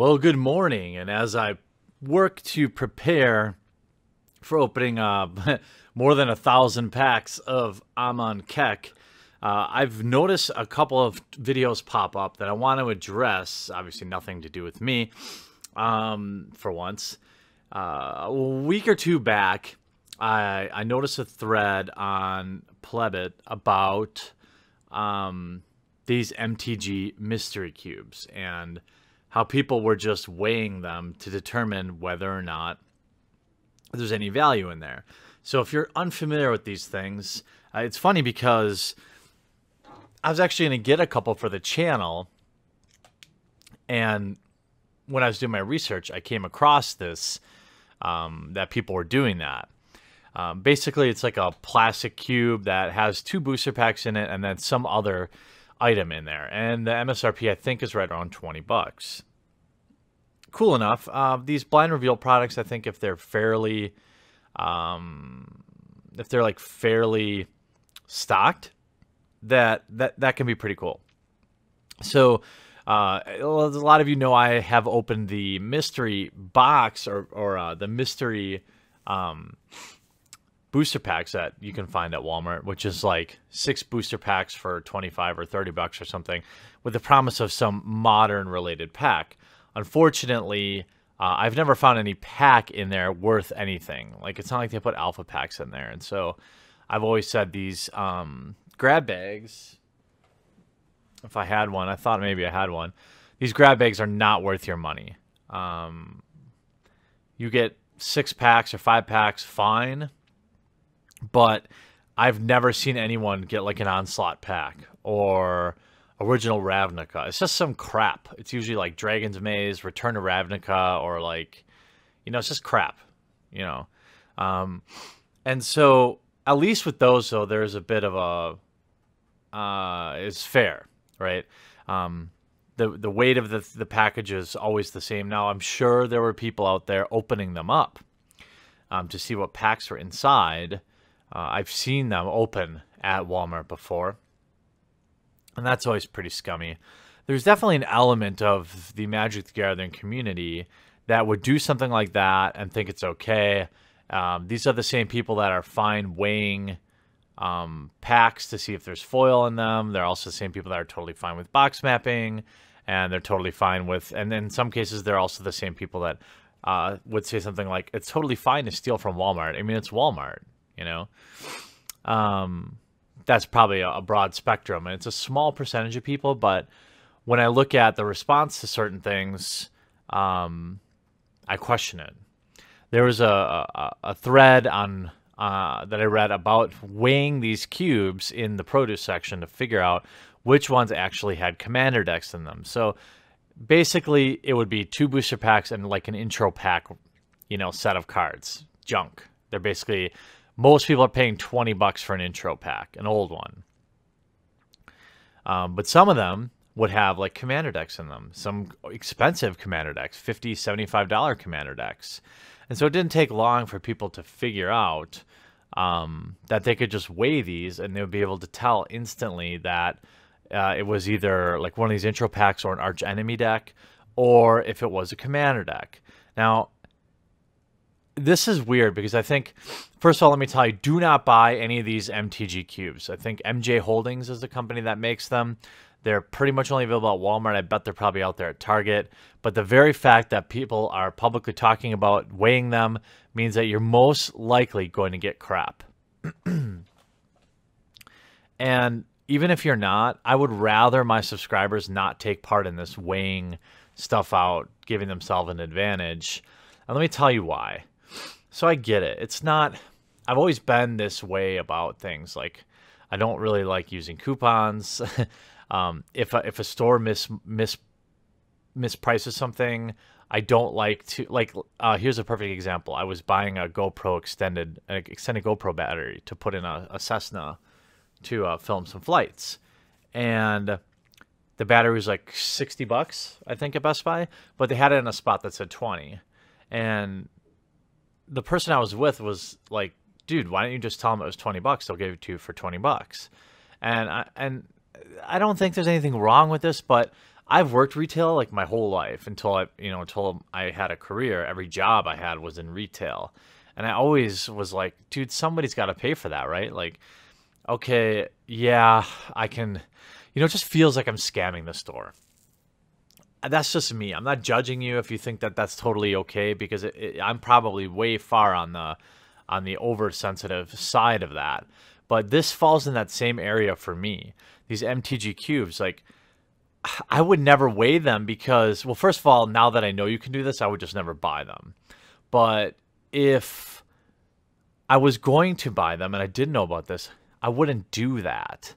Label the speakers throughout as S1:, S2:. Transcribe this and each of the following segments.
S1: Well, good morning. And as I work to prepare for opening more than 1,000 packs of Amon Kek, I've noticed a couple of videos pop up that I want to address. Obviously, nothing to do with me, for once. A week or two back, I noticed a thread on Plebit about these MTG mystery cubes and how people were just weighing them to determine whether or not there's any value in there. So if you're unfamiliar with these things, it's funny because I was actually going to get a couple for the channel, and when I was doing my research, I came across this, that people were doing that. Basically, it's like a plastic cube that has 2 booster packs in it and then some other item in there. And the MSRP, I think, is right around 20 bucks. Cool enough. These blind reveal products, I think if they're fairly, fairly stocked, that can be pretty cool. So, a lot of you know I have opened the mystery box or the mystery booster packs that you can find at Walmart, which is like 6 booster packs for 25 or 30 bucks or something, with the promise of some modern related pack. Unfortunately, I've never found any pack in there worth anything. Like, it's not like they put alpha packs in there. And so I've always said these grab bags, if I had one, I thought maybe I had one. These grab bags are not worth your money. You get 6 packs or 5 packs, fine. But I've never seen anyone get like an Onslaught pack or original Ravnica. It's just some crap. It's usually like Dragon's Maze, Return to Ravnica, or like, it's just crap, And so at least with those, though, there's a bit of it's fair, right? The weight of the package is always the same. Now, I'm sure there were people out there opening them up to see what packs were inside. I've seen them open at Walmart before, and that's always pretty scummy. There's definitely an element of the Magic the Gathering community that would do something like that and think it's okay. These are the same people that are fine weighing packs to see if there's foil in them. They're also the same people that are totally fine with box mapping, and they're totally fine with, and in some cases, they're also the same people that would say something like, it's totally fine to steal from Walmart. I mean, it's Walmart. That's probably a broad spectrum, and it's a small percentage of people, but when I look at the response to certain things, I question it. There was a thread on that I read about weighing these cubes in the produce section to figure out which ones actually had commander decks in them. So basically, it would be 2 booster packs and like an intro pack, set of cards. Junk. They're basically... Most people are paying 20 bucks for an intro pack, an old one. But some of them would have like commander decks in them. Some expensive commander decks, $50, $75 commander decks. And so it didn't take long for people to figure out that they could just weigh these and they would be able to tell instantly that it was either like one of these intro packs or an arch enemy deck, or if it was a commander deck. Now, this is weird because I think, first of all, let me tell you, do not buy any of these MTG cubes. I think MJ Holdings is the company that makes them. They're pretty much only available at Walmart. I bet they're probably out there at Target. But the very fact that people are publicly talking about weighing them means that you're most likely going to get crap. And even if you're not, I would rather my subscribers not take part in this weighing stuff out, giving themselves an advantage. And let me tell you why. So I get it. It's not... I've always been this way about things. Like, I don't really like using coupons. If a store misprices something, I don't like to... Like, here's a perfect example. I was buying a GoPro extended GoPro battery to put in a Cessna to film some flights. And the battery was like 60 bucks, I think, at Best Buy. But they had it in a spot that said 20. And the person I was with was like, dude, why don't you just tell them it was 20 bucks? They'll give it to you for 20 bucks. And I don't think there's anything wrong with this, but I've worked retail like my whole life until I had a career. Every job I had was in retail. And I always was like, dude, somebody's got to pay for that, right? Like, okay, yeah, I can, it just feels like I'm scamming the store. That's just me. I'm not judging you if you think that that's totally okay, because I'm probably way far on the oversensitive side of that. But this falls in that same area for me. These MTG cubes, like, I would never weigh them because, well, first of all, now that I know you can do this, I would just never buy them. But if I was going to buy them and I didn't know about this, I wouldn't do that.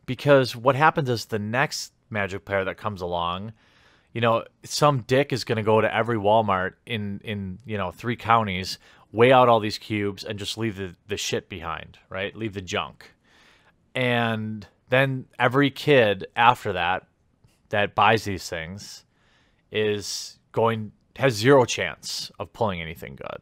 S1: Because what happens is the next Magic player that comes along, some dick is going to go to every Walmart in 3 counties, weigh out all these cubes, and just leave the shit behind, right? Leave the junk. And then every kid after that buys these things has 0 chance of pulling anything good.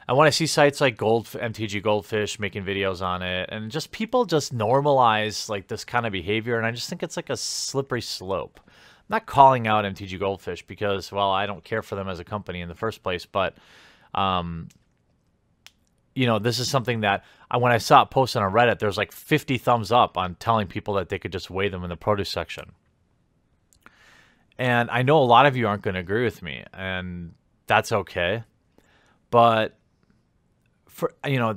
S1: And when I see sites like MTG Goldfish making videos on it, and just people just normalize like this kind of behavior, and I just think it's like a slippery slope. I'm not calling out MTG Goldfish because, well, I don't care for them as a company in the first place, but this is something that when I saw it posted on Reddit, there's like 50 thumbs up on telling people that they could just weigh them in the produce section. And I know a lot of you aren't going to agree with me, and that's okay. But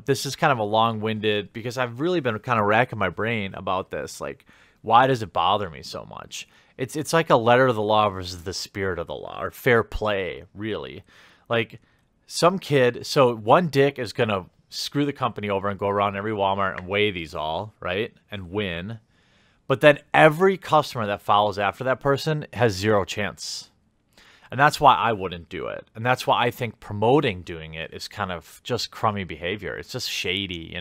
S1: this is kind of a long-winded, because I've really been kind of racking my brain about this. Like, why does it bother me so much? It's like a letter of the law versus the spirit of the law, or fair play, really. Like, so one dick is going to screw the company over and go around every Walmart and weigh these all, right? And win. But then every customer that follows after that person has 0 chance. And that's why I wouldn't do it. And that's why I think promoting doing it is kind of just crummy behavior. It's just shady,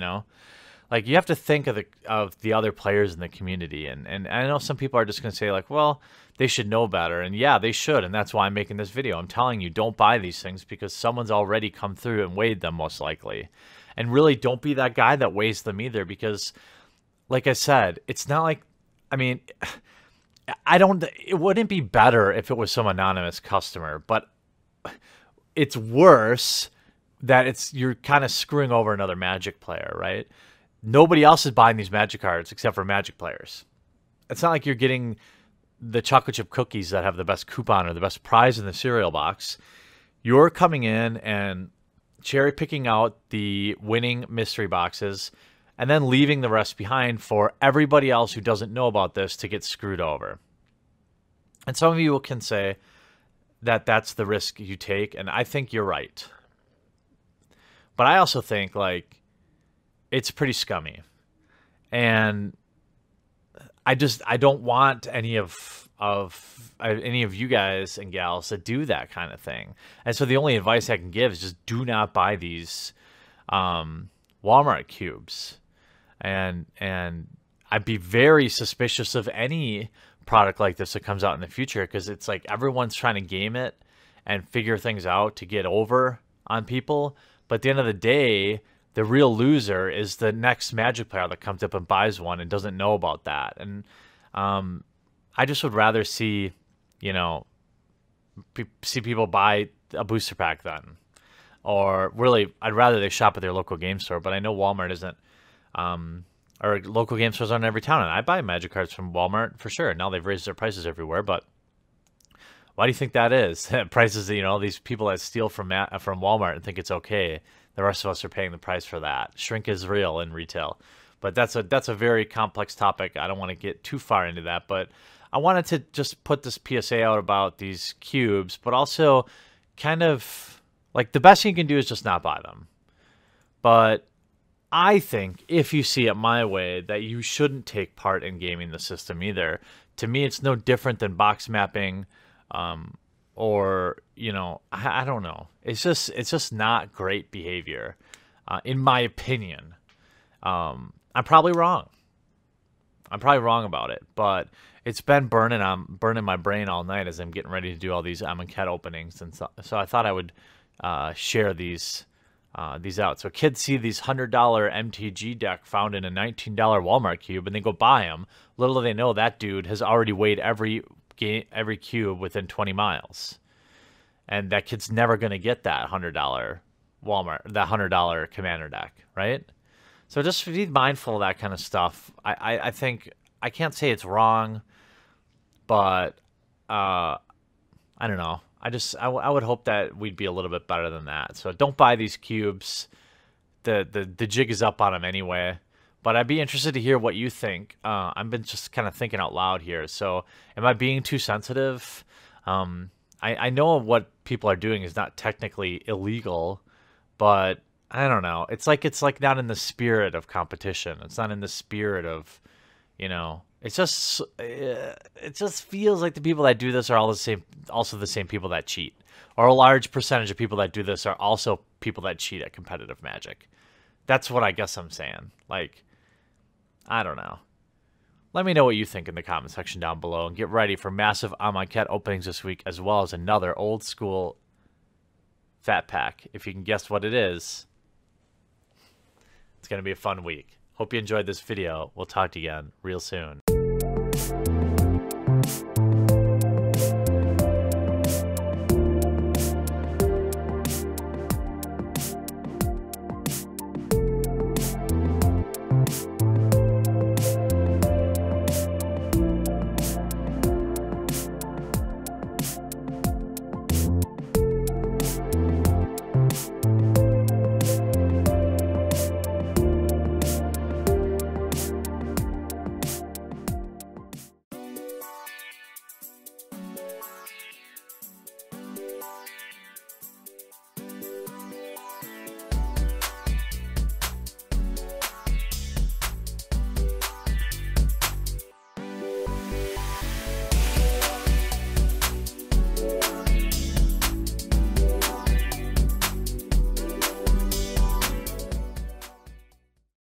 S1: Like, you have to think of the other players in the community. And I know some people are just going to say, like, well, they should know better. And yeah, they should. And that's why I'm making this video. I'm telling you, don't buy these things because someone's already come through and weighed them, most likely. And really, don't be that guy that weighs them either, because, like I said, it's not like, it wouldn't be better if it was some anonymous customer, but it's worse that you're kind of screwing over another Magic player, right? Nobody else is buying these Magic cards except for Magic players. It's not like you're getting the chocolate chip cookies that have the best coupon or the best prize in the cereal box. You're coming in and cherry picking out the winning mystery boxes and then leaving the rest behind for everybody else who doesn't know about this to get screwed over. And some of you can say that that's the risk you take, and I think you're right. But I also think, like, it's pretty scummy. And I don't want any of you guys and gals to do that kind of thing. And so the only advice I can give is just do not buy these Walmart cubes. And I'd be very suspicious of any product like this that comes out in the future, because it's like everyone's trying to game it and figure things out to get over on people. But at the end of the day, the real loser is the next Magic player that comes up and buys one and doesn't know about that. And I just would rather see people buy a booster pack then. Or really, I'd rather they shop at their local game store. But I know Walmart isn't, or local game stores aren't in every town. And I buy Magic cards from Walmart for sure. Now they've raised their prices everywhere. But why do you think that is? Prices, these people that steal from Walmart and think it's okay. The rest of us are paying the price for that. Shrink is real in retail. But that's a very complex topic. I don't want to get too far into that. But I wanted to just put this PSA out about these cubes, but also kind of like the best thing you can do is just not buy them. But I think if you see it my way, that you shouldn't take part in gaming the system either. To me, it's no different than box mapping, or I don't know. It's just not great behavior, in my opinion. I'm probably wrong. I'm probably wrong about it, but it's been burning my brain all night as I'm getting ready to do all these Amonkhet openings, and so I thought I would share these these out. So kids see these $100 MTG deck found in a $19 Walmart cube, and they go buy them. Little do they know that dude has already weighed every cube within 20 miles, and that kid's never gonna get that $100 $100 Commander deck, right? So just be mindful of that kind of stuff. I think I can't say it's wrong, but I don't know. I would hope that we'd be a little bit better than that. So don't buy these cubes. The jig is up on them anyway. But I'd be interested to hear what you think. I've been just kind of thinking out loud here. So am I being too sensitive? I know what people are doing is not technically illegal, but I don't know. It's like not in the spirit of competition. It's not in the spirit of, it just feels like the people that do this are also the same people that cheat, or a large percentage of people that do this are also people that cheat at competitive Magic. That's what I guess I'm saying. Like, I don't know. Let me know what you think in the comment section down below, and get ready for massive Amonkhet openings this week, as well as another old school fat pack. If you can guess what it is, it's going to be a fun week. Hope you enjoyed this video. We'll talk to you again real soon.